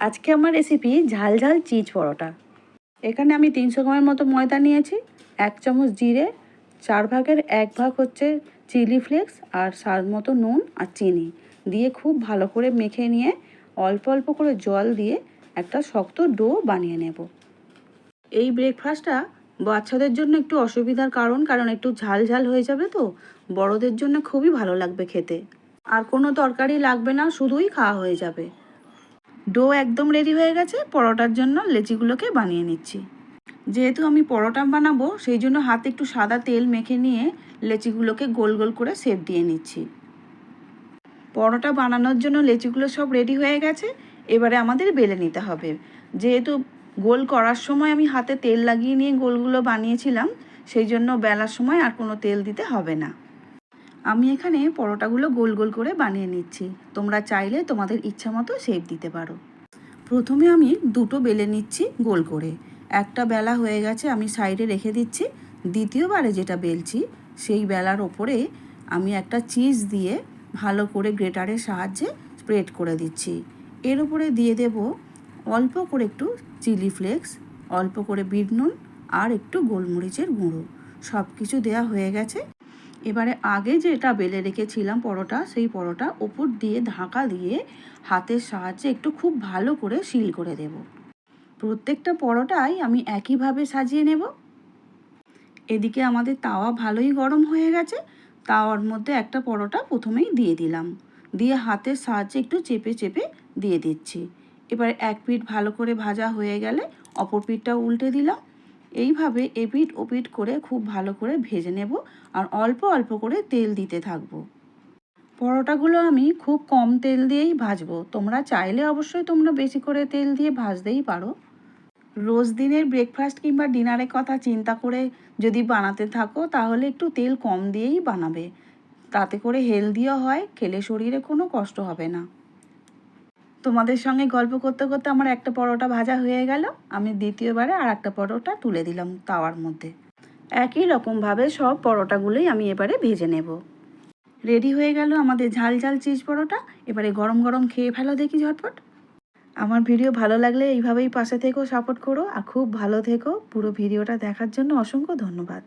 আজকে আমার রেসিপি ঝাল ঝাল চিজ পরোটা। এখানে আমি 300 গ্রামের মতো ময়দা নিয়েছি, 1 চামচ জিরে, 4 ভাগের 1 ভাগ হচ্ছে চিলি ফ্লেক্স আর স্বাদ মতো নুন আর চিনি দিয়ে খুব ভালো করে মেখে নিয়ে অল্প অল্প করে জল দিয়ে একটা শক্ত ডো বানিয়ে নেব। এই ব্রেকফাস্টটা বাচ্চাদের জন্য একটু অসুবিধার কারণ একটু ঝাল ঝাল হয়ে যাবে, তো বড়দের জন্য খুবই ভালো লাগবে খেতে। আর কোনো তরকারি লাগবে না, শুধুই খাওয়া হয়ে যাবে। ডো একদম রেডি হয়ে গেছে। পরোটার জন্য লেচিগুলোকে বানিয়ে নিচ্ছি। যেহেতু আমি পরোটা বানাবো সেই জন্য হাতে একটু সাদা তেল মেখে নিয়ে লেচিগুলোকে গোল গোল করে শেপ দিয়ে নিচ্ছি। পরোটা বানানোর জন্য লেচিগুলো সব রেডি হয়ে গেছে। এবারে আমাদের বেলে নিতে হবে। যেহেতু গোল করার সময় আমি হাতে তেল লাগিয়ে নিয়ে গোলগুলো বানিয়েছিলাম, সেই জন্য বেলার সময় আর কোনো তেল দিতে হবে না। আমি এখানে পরোটাগুলো গোল গোল করে বানিয়ে নিচ্ছি। তোমরা চাইলে তোমাদের ইচ্ছা মতো শেপ দিতে পারো। প্রথমে আমি দুটো বেলে নিচ্ছি গোল করে। একটা বেলা হয়ে গেছে, আমি সাইডে রেখে দিচ্ছি। দ্বিতীয়বারে যেটা বেলছি সেই বেলার ওপরে আমি একটা চিজ দিয়ে ভালো করে গ্রেটারের সাহায্যে স্প্রেড করে দিচ্ছি। এর উপরে দিয়ে দেব অল্প করে একটু চিলি ফ্লেক্স, অল্প করে বিট নুন আর একটু গোলমরিচের গুঁড়ো। সব কিছু দেওয়া হয়ে গেছে। এবারে আগে যেটা বেলে রেখেছিলাম পরোটা, সেই পরোটা ওপর দিয়ে ঢাকা দিয়ে হাতের সাহায্যে একটু খুব ভালো করে সিল করে দেব। প্রত্যেকটা পরোটাই আমি একইভাবে সাজিয়ে নেব। এদিকে আমাদের তাওয়া ভালোই গরম হয়ে গেছে। তাওয়ার মধ্যে একটা পরোটা প্রথমেই দিয়ে দিলাম, দিয়ে হাতের সাহায্যে একটু চেপে চেপে দিয়ে দিচ্ছি। এবার এক পিঠ ভালো করে ভাজা হয়ে গেলে অপর পিঠটাও উল্টে দিলাম। এইভাবে এপিঠ ওপিঠ করে খুব ভালো করে ভেজে নেব আর অল্প অল্প করে তেল দিতে থাকবো। পরোটাগুলো আমি খুব কম তেল দিয়েই ভাজবো। তোমরা চাইলে অবশ্যই তোমরা বেশি করে তেল দিয়ে ভাজতেই পারো। রোজ দিনের ব্রেকফাস্ট কিংবা ডিনারের কথা চিন্তা করে যদি বানাতে থাকো তাহলে একটু তেল কম দিয়েই বানাবে। তাতে করে হেলদিও হয়, খেলে শরীরে কোনো কষ্ট হবে না। তোমাদের সঙ্গে গল্প করতে করতে আমার একটা পরোটা ভাজা হয়ে গেল। আমি দ্বিতীয়বারে আর একটা পরোটা তুলে দিলাম তাওয়ার মধ্যে। একই রকমভাবে সব পরোটাগুলোই আমি এবারে ভেজে নেব। রেডি হয়ে গেল আমাদের ঝাল ঝাল চিজ পরোটা। এবারে গরম গরম খেয়ে ফেলো দেখি ঝটপট। আমার ভিডিও ভালো লাগলে এইভাবেই পাশে থেকো, সাপোর্ট করো আর খুব ভালো থেকো। পুরো ভিডিওটা দেখার জন্য অসংখ্য ধন্যবাদ।